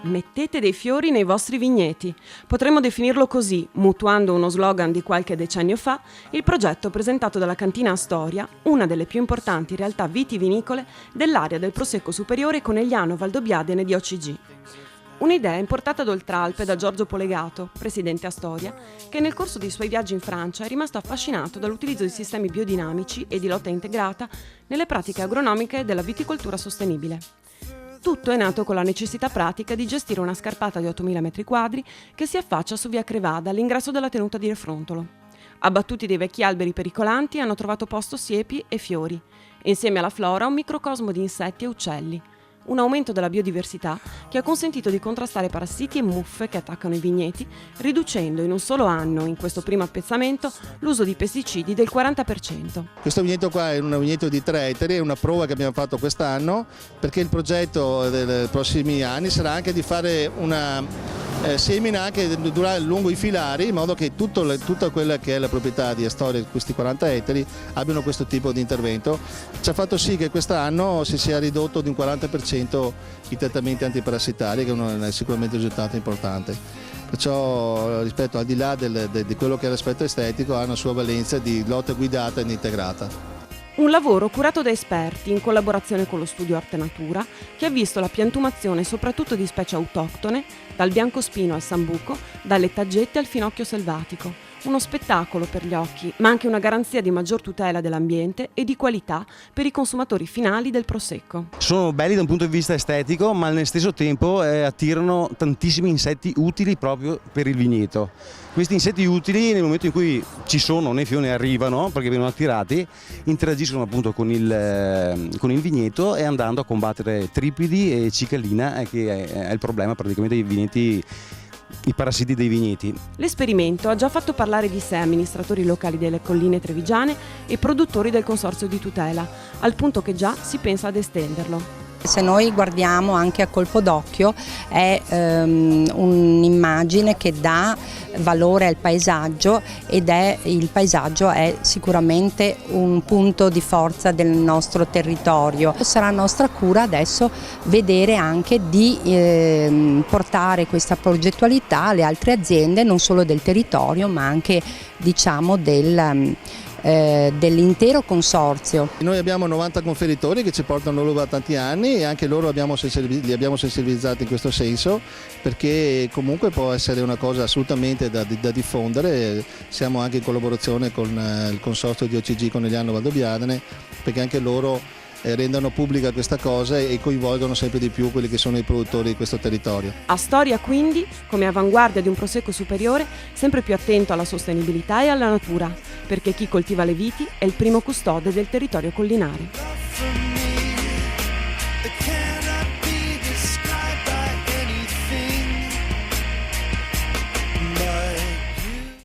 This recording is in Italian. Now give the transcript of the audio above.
Mettete dei fiori nei vostri vigneti. Potremmo definirlo così, mutuando uno slogan di qualche decennio fa, il progetto presentato dalla Cantina Astoria, una delle più importanti realtà vitivinicole dell'area del Prosecco Superiore Conegliano Valdobbiadene di OCG. Un'idea importata d'Oltralpe da Giorgio Polegato, presidente Astoria, che nel corso dei suoi viaggi in Francia è rimasto affascinato dall'utilizzo di sistemi biodinamici e di lotta integrata nelle pratiche agronomiche della viticoltura sostenibile. Tutto è nato con la necessità pratica di gestire una scarpata di 8.000 m² che si affaccia su via Crevada all'ingresso della tenuta di Refrontolo. Abbattuti dei vecchi alberi pericolanti hanno trovato posto siepi e fiori, e insieme alla flora un microcosmo di insetti e uccelli. Un aumento della biodiversità che ha consentito di contrastare parassiti e muffe che attaccano i vigneti, riducendo in un solo anno, in questo primo appezzamento, l'uso di pesticidi del 40%. Questo vigneto qua è un vigneto di 3 ettari, è una prova che abbiamo fatto quest'anno, perché il progetto dei prossimi anni sarà anche di fare una semina anche lungo i filari, in modo che tutta quella che è la proprietà di Astoria, questi 40 ettari, abbiano questo tipo di intervento. Ci ha fatto sì che quest'anno si sia ridotto di un 40% i trattamenti antiparassitari, che è sicuramente un risultato importante. Perciò, rispetto al di là di quello che è l'aspetto estetico, ha una sua valenza di lotta guidata ed integrata. Un lavoro curato da esperti in collaborazione con lo studio Arte Natura, che ha visto la piantumazione soprattutto di specie autoctone, dal biancospino al sambuco, dalle taggette al finocchio selvatico. Uno spettacolo per gli occhi, ma anche una garanzia di maggior tutela dell'ambiente e di qualità per i consumatori finali del Prosecco. Sono belli da un punto di vista estetico, ma nello stesso tempo attirano tantissimi insetti utili proprio per il vigneto. Questi insetti utili, nel momento in cui ci sono nei fiori, arrivano perché vengono attirati, interagiscono appunto con il vigneto, e andando a combattere tripidi e cicalina, che è il problema praticamente dei vigneti, i parassiti dei vigneti. L'esperimento ha già fatto parlare di sé amministratori locali delle colline trevigiane e produttori del consorzio di tutela, al punto che già si pensa ad estenderlo. Se noi guardiamo anche a colpo d'occhio è un'immagine che dà valore al paesaggio, ed il paesaggio è sicuramente un punto di forza del nostro territorio. Sarà nostra cura adesso vedere anche di portare questa progettualità alle altre aziende, non solo del territorio ma anche, diciamo, dell'intero consorzio. Noi abbiamo 90 conferitori che ci portano l'uva da tanti anni, e anche loro li abbiamo sensibilizzati in questo senso, perché comunque può essere una cosa assolutamente da diffondere. Siamo anche in collaborazione con il consorzio di OCG Conegliano Valdobbiadene, perché anche loro rendano pubblica questa cosa e coinvolgono sempre di più quelli che sono i produttori di questo territorio. Astoria quindi, come avanguardia di un Prosecco superiore, sempre più attento alla sostenibilità e alla natura, perché chi coltiva le viti è il primo custode del territorio collinare.